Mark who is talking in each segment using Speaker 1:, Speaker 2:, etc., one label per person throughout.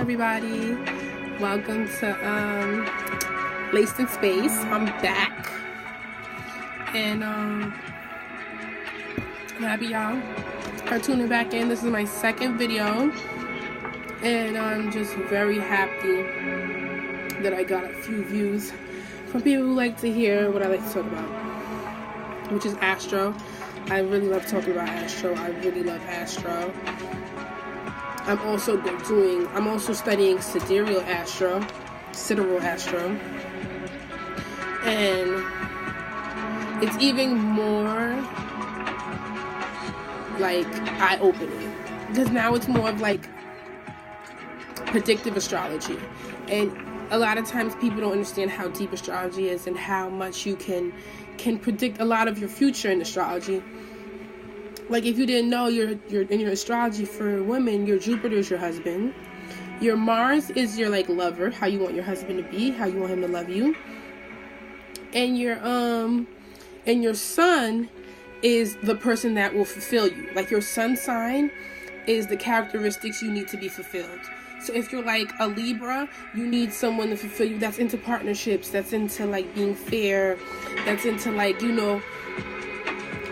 Speaker 1: everybody. Welcome to Laced in Space. I'm back. And I'm happy y'all are tuning back in. This is my second video. And I'm just very happy that I got a few views from people who like to hear what I like to talk about, which is astro. I really love talking about astro. I really love astro. I'm also studying sidereal astro, and it's even more like eye-opening because now it's more of like predictive astrology, and a lot of times people don't understand how deep astrology is and how much you can predict a lot of your future in astrology. Like, if you didn't know, you're in your astrology for women, your Jupiter is your husband. Your Mars is your like lover, how you want your husband to be, how you want him to love you. And your sun is the person that will fulfill you. Like, your sun sign is the characteristics you need to be fulfilled. So if you're like a Libra, you need someone to fulfill you that's into partnerships, that's into like being fair, that's into like, you know,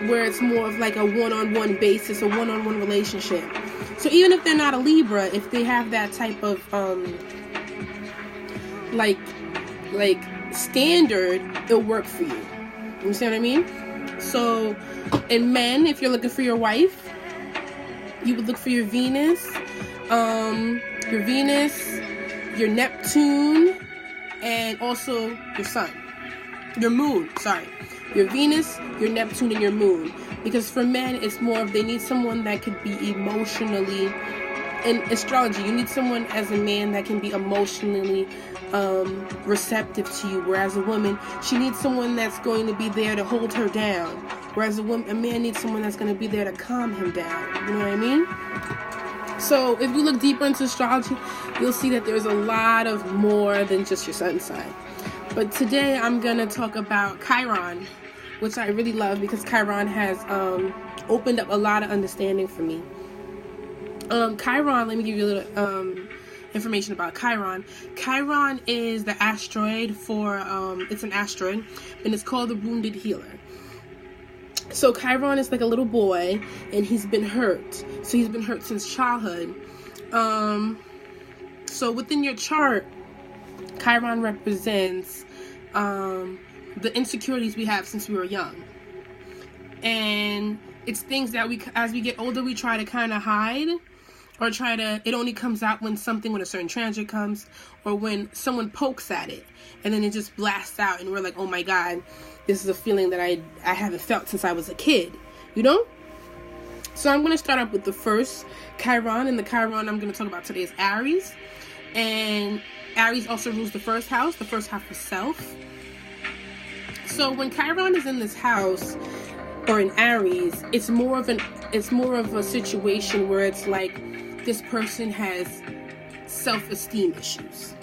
Speaker 1: where it's more of like a one-on-one basis, a one-on-one relationship. So even if they're not a Libra, if they have that type of like standard, it'll work for you. You understand what I mean? So in men, if you're looking for your wife, you would look for your Venus, your Neptune, and also your sun. Your moon, sorry. Your Venus, your Neptune, and your moon. Because for men, it's more of they need someone that could be emotionally, in astrology, you need someone as a man that can be emotionally receptive to you. Whereas a woman, she needs someone that's going to be there to hold her down. Whereas a man needs someone that's going to be there to calm him down. You know what I mean? So if you look deeper into astrology, you'll see that there's a lot of more than just your sun sign. But today I'm going to talk about Chiron, which I really love because Chiron has opened up a lot of understanding for me. Chiron, let me give you a little information about Chiron. Chiron is the asteroid it's an asteroid, and it's called the Wounded Healer. So Chiron is like a little boy, and he's been hurt. So he's been hurt since childhood. So within your chart, Chiron represents the insecurities we have since we were young. And it's things that as we get older, we try to kind of hide, or it only comes out when a certain transit comes, or when someone pokes at it, and then it just blasts out, and we're like, oh my God, this is a feeling that I haven't felt since I was a kid, you know? So I'm going to start up with the first Chiron, and the Chiron I'm going to talk about today is Aries. And Aries also rules the first house of self. So when Chiron is in this house, or in Aries, it's more of a situation where it's like this person has self-esteem issues.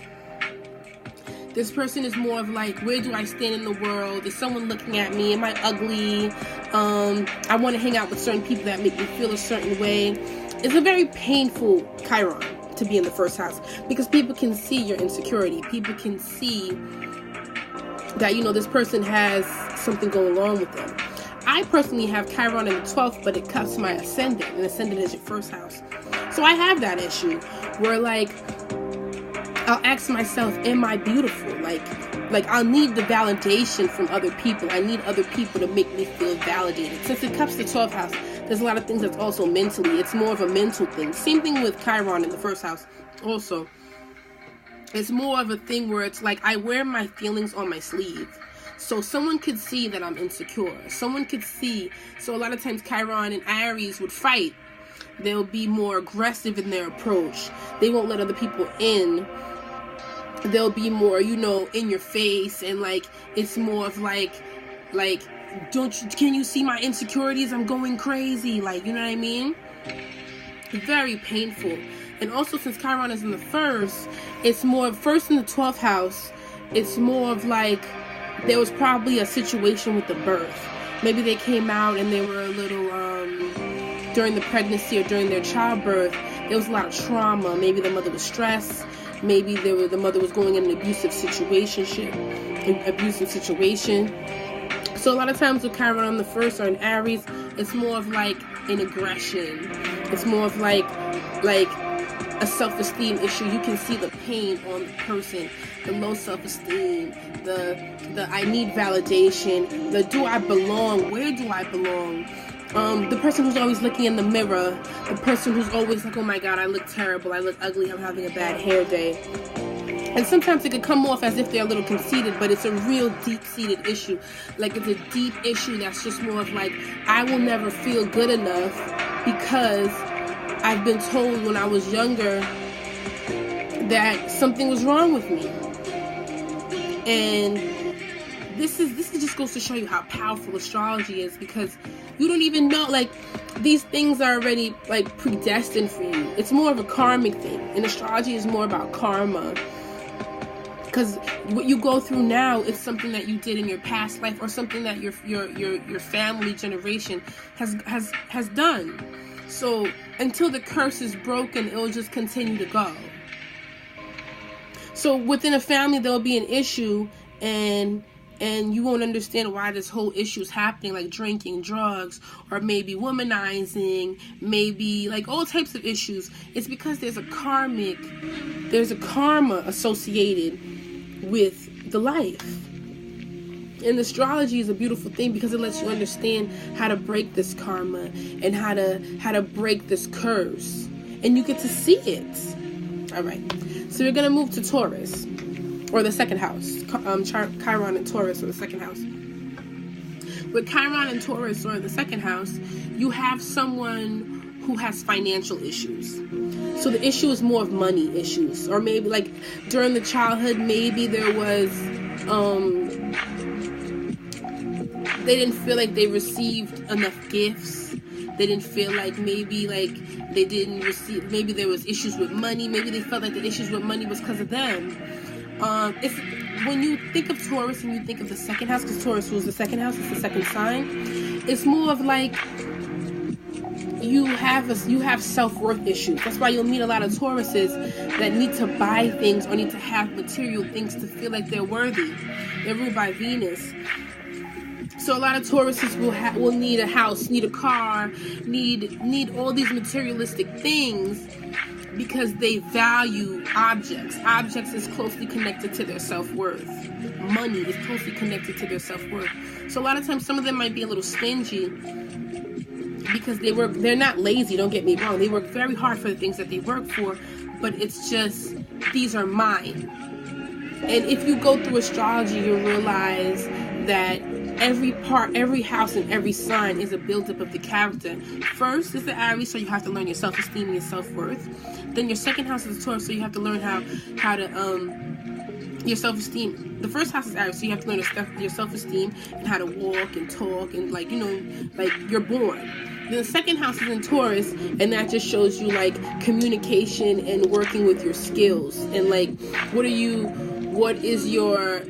Speaker 1: This person is more of like, where do I stand in the world? Is someone looking at me? Am I ugly? I want to hang out with certain people that make me feel a certain way. It's a very painful Chiron to be in the first house, because people can see your insecurity. People can see that, you know, this person has something going on with them. I personally have Chiron in the 12th, but it cuts my ascendant, and ascendant is your first house. So I have that issue where, like, I'll ask myself, am I beautiful? Like I'll need the validation from other people. I need other people to make me feel validated. Since it cups the 12th house, there's a lot of things that's also mentally. It's more of a mental thing. Same thing with Chiron in the first house also. It's more of a thing where it's like I wear my feelings on my sleeve. So someone could see that I'm insecure. Someone could see. So a lot of times Chiron and Aries would fight. They'll be more aggressive in their approach. They won't let other people in. They'll be more, you know, in your face, and like it's more of like can you see my insecurities? I'm going crazy, like, you know what I mean? Very painful. And also, since Chiron is in the first, it's more first in the 12th house. It's more of like there was probably a situation with the birth. Maybe they came out and they were a little during the pregnancy or during their childbirth, there was a lot of trauma. Maybe the mother was stressed. Maybe the mother was going in an abusive situation. So a lot of times with Chiron on the first or in Aries, it's more of like an aggression. It's more of like a self-esteem issue. You can see the pain on the person, the low self-esteem, the I need validation, the do I belong, where do I belong? The person who's always looking in the mirror, the person who's always like, oh my God, I look terrible, I look ugly, I'm having a bad hair day. And sometimes it could come off as if they're a little conceited, but it's a real deep-seated issue. Like, it's a deep issue that's just more of like, I will never feel good enough because I've been told when I was younger that something was wrong with me. And this just goes to show you how powerful astrology is, because you don't even know, like, these things are already like predestined for you. It's more of a karmic thing, and astrology is more about karma. Because what you go through now is something that you did in your past life, or something that your family generation has done. So until the curse is broken, it will just continue to go. So within a family, there will be an issue, and you won't understand why this whole issue is happening, like drinking, drugs, or maybe womanizing, maybe like all types of issues. It's because there's a karma associated with the life. And astrology is a beautiful thing because it lets you understand how to break this karma and how to break this curse, and you get to see it. All right, so we're gonna move to Taurus, or the second house. Chiron and Taurus, or the second house. With Chiron and Taurus, or the second house, you have someone who has financial issues. So the issue is more of money issues, or maybe like during the childhood, maybe there was they didn't feel like they received enough gifts. They didn't feel like maybe like they didn't receive, maybe there was issues with money. Maybe they felt like the issues with money was because of them. If when you think of Taurus and you think of the second house, because Taurus was the second house, it's the second sign, it's more of like you have self-worth issues. That's why you'll meet a lot of Tauruses that need to buy things or need to have material things to feel like they're worthy. They're ruled by Venus. So a lot of Tauruses will need a house, need a car, need all these materialistic things because they value objects. Objects is closely connected to their self-worth. Money is closely connected to their self-worth. So a lot of times some of them might be a little stingy because they're not lazy, don't get me wrong. They work very hard for the things that they work for, but it's just, these are mine. And if you go through astrology, you'll realize that every house and every sign is a buildup of the character. First is the Aries, so you have to learn your self-esteem and your self-worth. Then your second house is the Taurus, so you have to learn how to your self-esteem. The first house is Aries, so you have to learn your self-esteem and how to walk and talk and like you're born. Then the second house is in Taurus, and that just shows you like communication and working with your skills and like what is your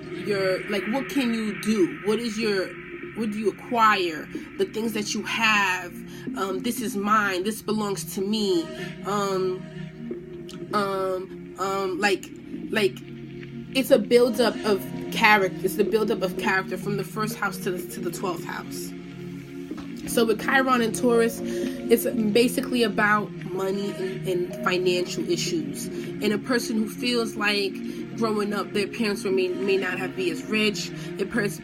Speaker 1: like, what can you do? What do you acquire? The things that you have. This is mine. This belongs to me. Like it's a buildup of character. It's the buildup of character from the first house to the 12th house. So with Chiron and Taurus, it's basically about money and financial issues. And a person who feels like growing up, their parents may not have been as rich. Their parents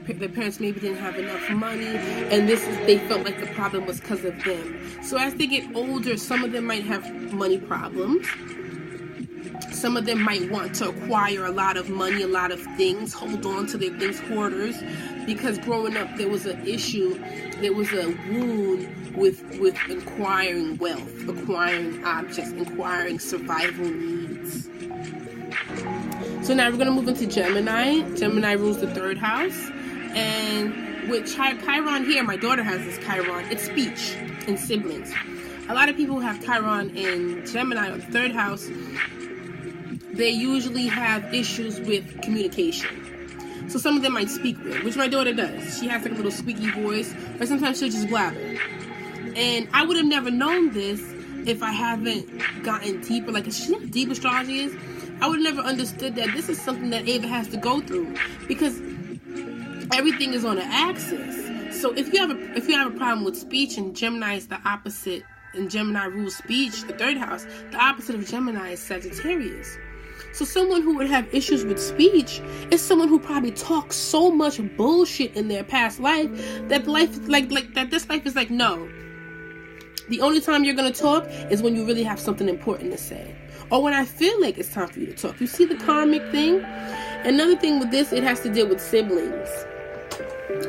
Speaker 1: maybe didn't have enough money, and they felt like the problem was because of them. So as they get older, some of them might have money problems. Some of them might want to acquire a lot of money, a lot of things, hold on to their things, hoarders, because growing up there was an issue, there was a wound with acquiring wealth, acquiring objects, acquiring survival needs. So now we're going to move into Gemini. Gemini rules the third house. And with Chiron here, my daughter has this Chiron, it's speech and siblings. A lot of people who have Chiron in Gemini or the third house, they usually have issues with communication. So some of them might speak weird, which my daughter does. She has like a little squeaky voice, or sometimes she'll just blabber. And I would have never known this if I haven't gotten deeper, like, see how deep astrology is? I would never understood that this is something that Ava has to go through, because everything is on an axis. So if you have a problem with speech, and Gemini is the opposite, and Gemini rules speech, the third house, the opposite of Gemini is Sagittarius. So someone who would have issues with speech is someone who probably talks so much bullshit in their past life that this life is like, no. The only time you're going to talk is when you really have something important to say. Or when I feel like it's time for you to talk. You see the karmic thing? Another thing with this, it has to deal with siblings.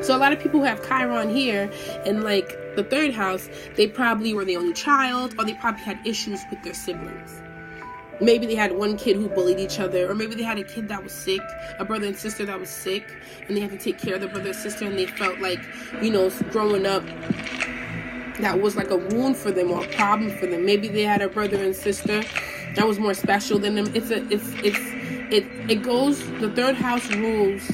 Speaker 1: So a lot of people who have Chiron here in like the third house, they probably were the only child, or they probably had issues with their siblings. Maybe they had one kid who bullied each other, or maybe they had a kid that was sick, a brother and sister that was sick, and they had to take care of the brother and sister, and they felt like, you know, growing up, that was like a wound for them or a problem for them. Maybe they had a brother and sister that was more special than them. It goes, the third house rules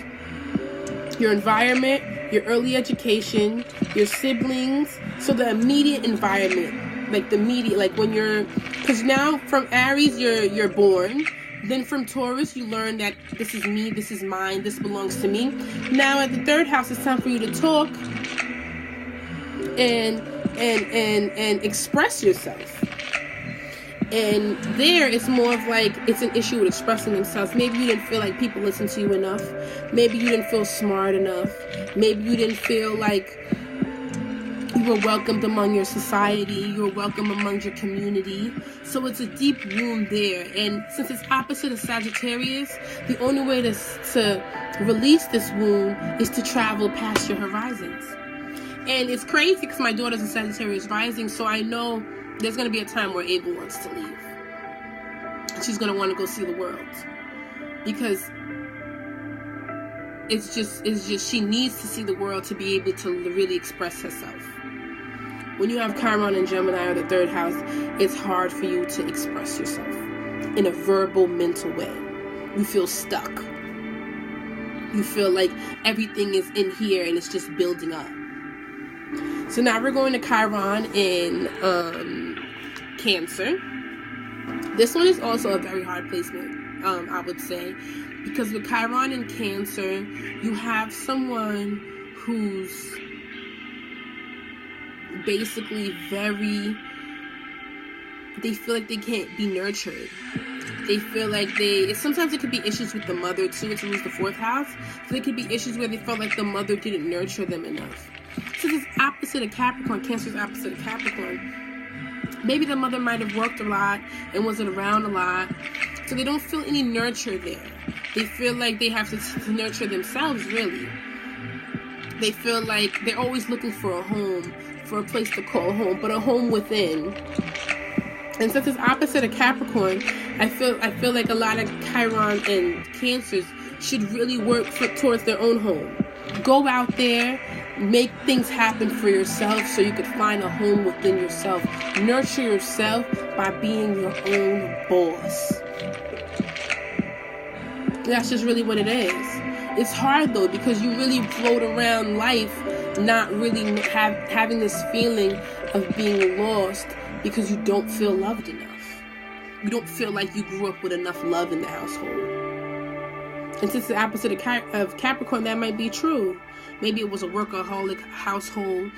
Speaker 1: your environment, your early education, your siblings, so the immediate environment. Like the media, like when you're, because now from Aries you're born, then from Taurus you learn that this is me, this is mine, this belongs to me. Now at the third house, it's time for you to talk and express yourself. And there it's more of like, it's an issue with expressing themselves. Maybe you didn't feel like people listened to you enough. Maybe you didn't feel smart enough. Maybe you didn't feel like you were welcomed among your society, you were welcome among your community. So it's a deep wound there. And since it's opposite of Sagittarius, the only way to release this wound is to travel past your horizons. And it's crazy because my daughter's a Sagittarius rising, so I know there's going to be a time where Ava wants to leave. She's going to want to go see the world. Because it's just she needs to see the world to be able to really express herself. When you have Chiron and Gemini or the third house, it's hard for you to express yourself in a verbal, mental way. You feel stuck. You feel like everything is in here and it's just building up. So now we're going to Chiron in Cancer. This one is also a very hard placement, I would say. Because with Chiron in Cancer, you have someone who's basically they feel like they can't be nurtured. They feel like sometimes it could be issues with the mother too, which rules the fourth house. So there could be issues where they felt like the mother didn't nurture them enough. Since it's opposite of Capricorn, Cancer's opposite of Capricorn, maybe the mother might have worked a lot and wasn't around a lot. So they don't feel any nurture there. They feel like they have to nurture themselves, really. They feel like they're always looking for a home, for a place to call home, but a home within. And since it's opposite of Capricorn, I feel like a lot of Chiron and Cancers should really work towards their own home. Go out there, make things happen for yourself so you could find a home within yourself. Nurture yourself by being your own boss. That's just really what it is. It's hard though, because you really float around life not really having this feeling of being lost because you don't feel loved enough. You don't feel like you grew up with enough love in the household. And since the opposite of Capricorn, that might be true. Maybe it was a workaholic household.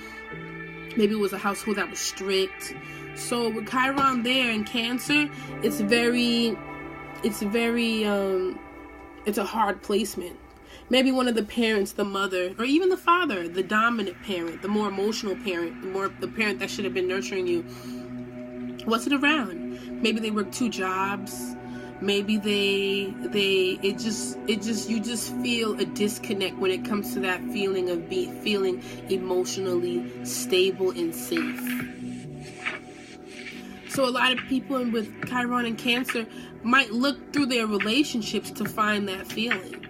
Speaker 1: Maybe it was a household that was strict. So with Chiron there in Cancer, it's a hard placement. Maybe one of the parents, the mother, or even the father, the dominant parent, the more emotional parent, the parent that should have been nurturing you, wasn't around. Maybe they worked 2 jobs. Maybe you just feel a disconnect when it comes to that feeling of feeling emotionally stable and safe. So a lot of people with Chiron and Cancer might look through their relationships to find that feeling.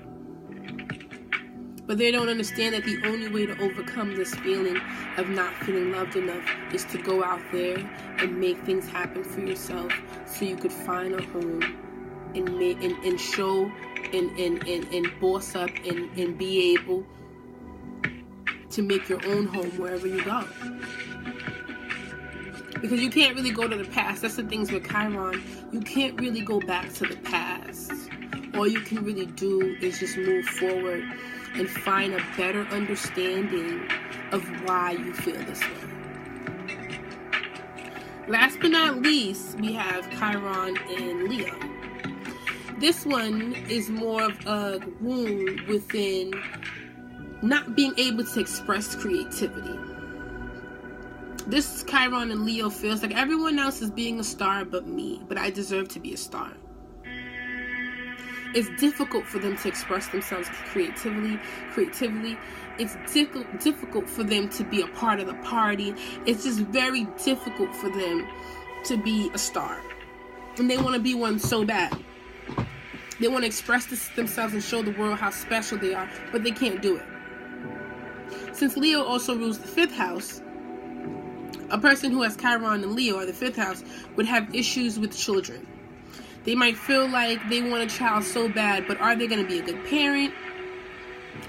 Speaker 1: But they don't understand that the only way to overcome this feeling of not feeling loved enough is to go out there and make things happen for yourself so you could find a home and show and boss up and be able to make your own home wherever you go. Because you can't really go to the past. That's the things with Chiron. You can't really go back to the past. All you can really do is just move forward and find a better understanding of why you feel this way. Last but not least, we have Chiron in Leo. This one is more of a wound within not being able to express creativity. This Chiron in Leo feels like everyone else is being a star but me, but I deserve to be a star. It's difficult for them to express themselves creatively. It's difficult for them to be a part of the party. It's just very difficult for them to be a star. And they want to be one so bad. They want to express themselves and show the world how special they are, but they can't do it. Since Leo also rules the 5th house, a person who has Chiron in Leo or the 5th house would have issues with children. They might feel like they want a child so bad, but are they going to be a good parent?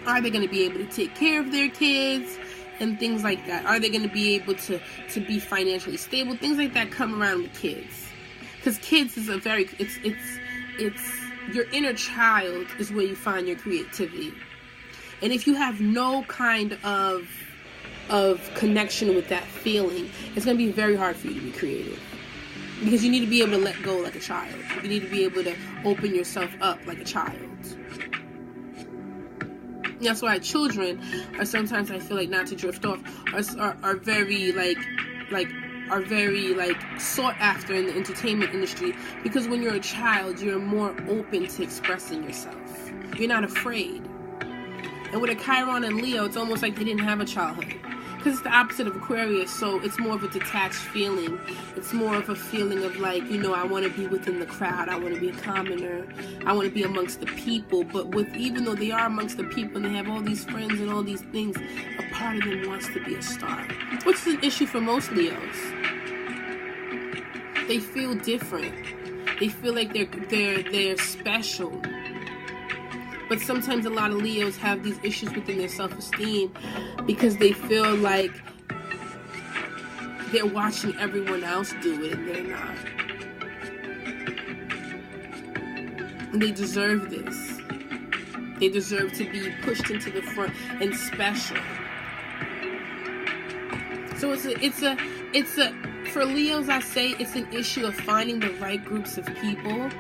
Speaker 1: Are they going to be able to take care of their kids? And things like that. Are they going to be able to be financially stable? Things like that come around with kids. Because kids is it's your inner child is where you find your creativity. And if you have no kind of connection with that feeling, it's going to be very hard for you to be creative. Because you need to be able to let go like a child. You need to be able to open yourself up like a child. That's why children are sometimes, I feel like, not to drift off, are very sought after in the entertainment industry. Because when you're a child, you're more open to expressing yourself. You're not afraid. And with a Chiron and Leo, it's almost like they didn't have a childhood. Because it's the opposite of Aquarius, so it's more of a detached feeling. It's more of a feeling of like, I want to be within the crowd. I want to be a commoner. I want to be amongst the people. But even though they are amongst the people and they have all these friends and all these things, a part of them wants to be a star. Which is an issue for most Leos. They feel different. They feel like they're special. But sometimes a lot of Leos have these issues within their self-esteem because they feel like they're watching everyone else do it and they're not. And they deserve this. They deserve to be pushed into the front and special. So it's a for Leos, I say it's an issue of finding the right groups of people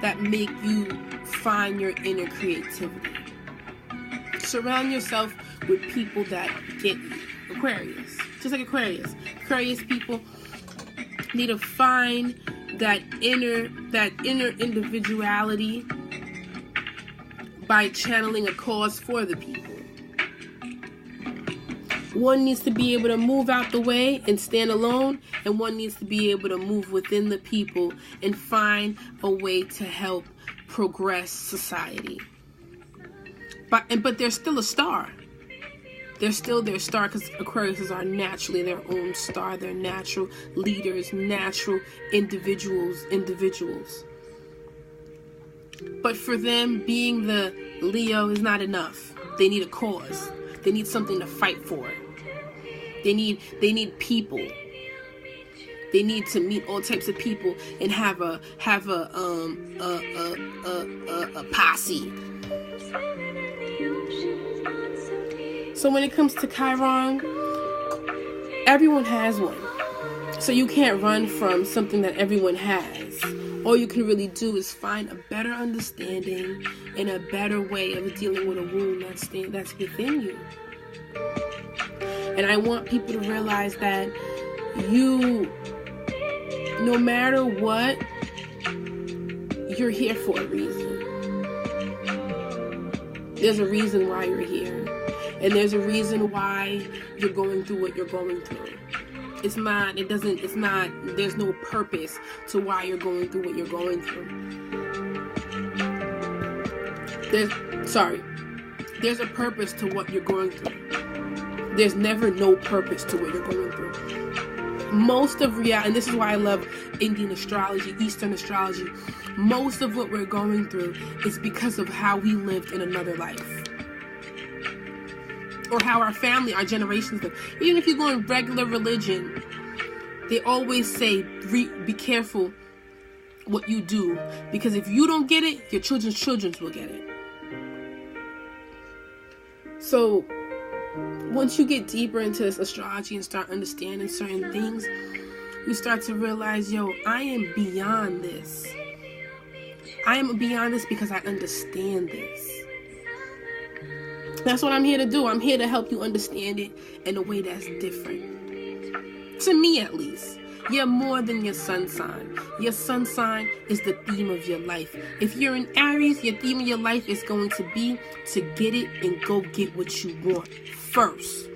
Speaker 1: that make you find your inner creativity. Surround yourself with people that get you. Aquarius. Just like Aquarius. Aquarius people need to find that inner individuality by channeling a cause for the people. One needs to be able to move out the way and stand alone, and one needs to be able to move within the people and find a way to help progress society. But they're still a star. They're still their star because Aquariuses are naturally their own star. They're natural leaders, natural individuals. But for them, being the Leo is not enough. They need a cause. They need something to fight for. They need people. They need to meet all types of people and have a posse. So when it comes to Chiron, everyone has one. So you can't run from something that everyone has. All you can really do is find a better understanding and a better way of dealing with a wound that's within you. And I want people to realize that you, no matter what, you're here for a reason. There's a reason why you're here. And there's a reason why you're going through what you're going through. There's no purpose to why you're going through what you're going through. There's a purpose to what you're going through. There's never no purpose to what you're going through. Most of reality, and this is why I love Indian astrology, Eastern astrology, most of what we're going through is because of how we lived in another life. Or how our family, our generations live. Even if you go in regular religion, They always say, be careful what you do, because if you don't get it, your children's children will get it. So once you get deeper into this astrology and start understanding certain things, you start to realize, I am beyond this. I am beyond this because I understand this. That's what I'm here to do. I'm here to help you understand it in a way that's different. To me, at least. You're more than your sun sign. Your sun sign is the theme of your life. If you're an Aries, your theme of your life is going to be to get it and go get what you want first.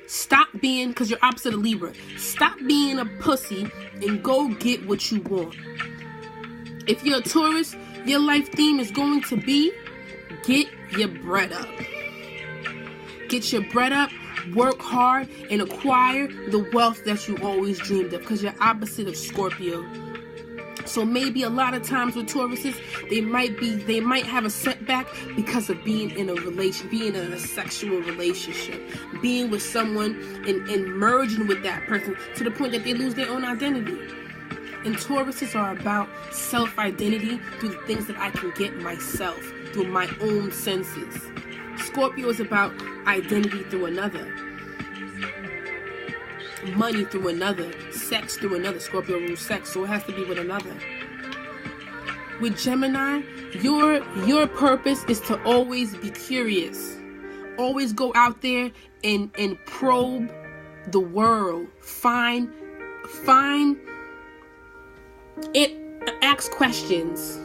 Speaker 1: Stop being, because you're opposite of Libra, stop being a pussy and go get what you want. If you're a Taurus, your life theme is going to be get your bread up. Get your bread up, work hard, and acquire the wealth that you always dreamed of, because you're opposite of Scorpio. So maybe a lot of times with Tauruses, they might have a setback because of being in a sexual relationship, being with someone and merging with that person to the point that they lose their own identity. And Tauruses are about self-identity through the things that I can get myself, through my own senses. Scorpio is about identity through another. Money through another. Sex through another. Scorpio rules sex, so it has to be with another. With Gemini, your purpose is to always be curious. Always go out there and probe the world. Find it. Ask questions.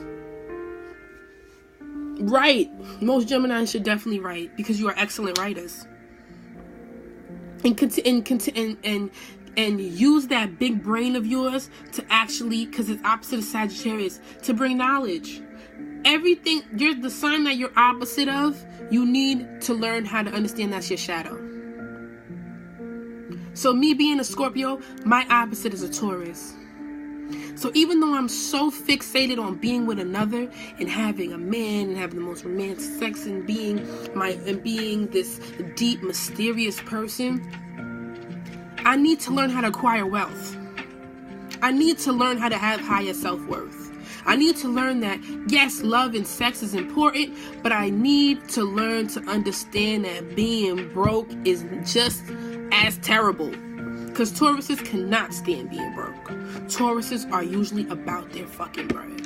Speaker 1: Write. Most Geminis should definitely write, because you are excellent writers. And use that big brain of yours to actually, because it's opposite of Sagittarius, to bring knowledge. Everything, you're the sign that you're opposite of, you need to learn how to understand that's your shadow. So me being a Scorpio, my opposite is a Taurus. So even though I'm so fixated on being with another and having a man and having the most romantic sex and being this deep, mysterious person, I need to learn how to acquire wealth. I need to learn how to have higher self-worth. I need to learn that, yes, love and sex is important, but I need to learn to understand that being broke is just as terrible. Because Tauruses cannot stand being broke. Tauruses are usually about their fucking bread.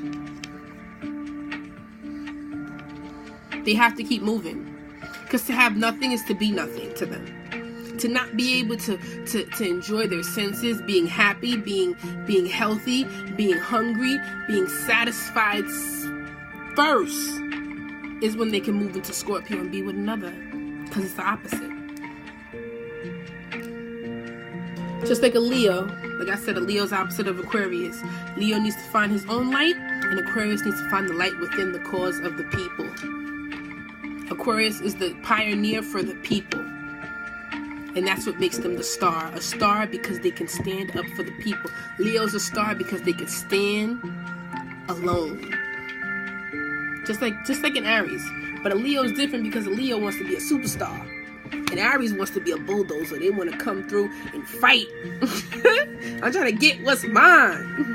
Speaker 1: They have to keep moving. Because to have nothing is to be nothing to them. To not be able to enjoy their senses, being happy, being healthy, being hungry, being satisfied first, is when they can move into Scorpio and be with another. Because it's the opposite. Just like a Leo, like I said, a Leo's opposite of Aquarius. Leo needs to find his own light, and Aquarius needs to find the light within the cause of the people. Aquarius is the pioneer for the people. And that's what makes them the star. A star because they can stand up for the people. Leo's a star because they can stand alone. Just like an Aries. But a Leo is different because a Leo wants to be a superstar. And Aries wants to be a bulldozer. They want to come through and fight. I'm trying to get what's mine.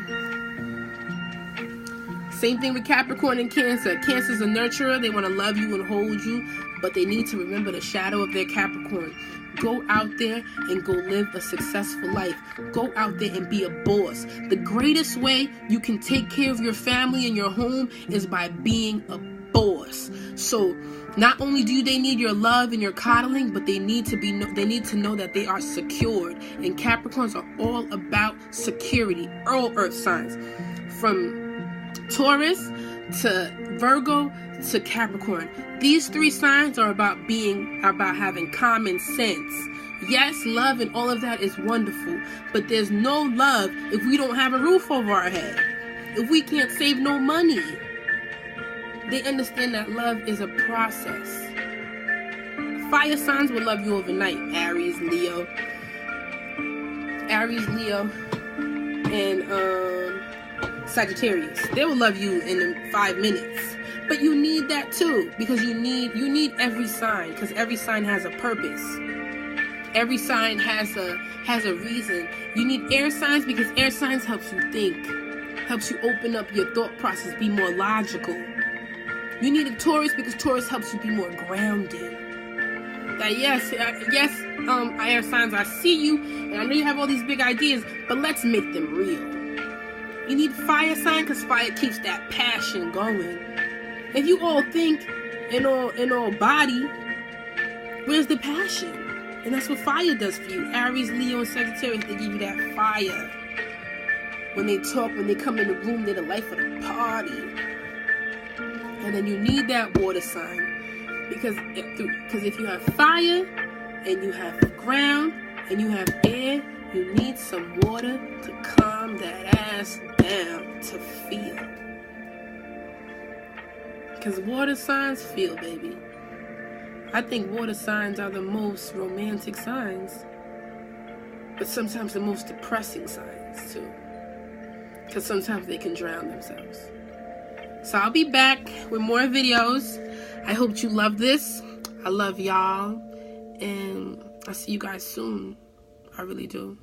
Speaker 1: Same thing with Capricorn and Cancer. Cancer's a nurturer. They want to love you and hold you, but they need to remember the shadow of their Capricorn. Go out there and go live a successful life. Go out there and be a boss. The greatest way you can take care of your family and your home is by being a boss. So not only do they need your love and your coddling, but they need to know that they are secured. And Capricorns are all about security. All earth signs, from Taurus to Virgo to Capricorn. These three signs are about having common sense. Yes, love and all of that is wonderful, but there's no love if we don't have a roof over our head. If we can't save no money. They understand that love is a process. Fire signs will love you overnight. Aries, Leo, and Sagittarius. They will love you in 5 minutes. But you need that too, because you need every sign, because every sign has a purpose. Every sign has a reason. You need air signs because air signs helps you think, helps you open up your thought process, be more logical. You need a Taurus because Taurus helps you be more grounded. That yes, air signs, I see you, and I know you have all these big ideas, but let's make them real. You need fire sign because fire keeps that passion going. If you all think in all body, where's the passion? And that's what fire does for you. Aries, Leo, and Sagittarius, they give you that fire. When they talk, when they come in the room, they're the life of the party. And then you need that water sign. Because if you have fire, and you have ground, and you have air, you need some water to calm that ass down, to feel. Because water signs feel, baby. I think water signs are the most romantic signs, but sometimes the most depressing signs too, because sometimes they can drown themselves. So I'll be back with more videos. I hope you love this. I love y'all, and I'll see you guys soon. I really do.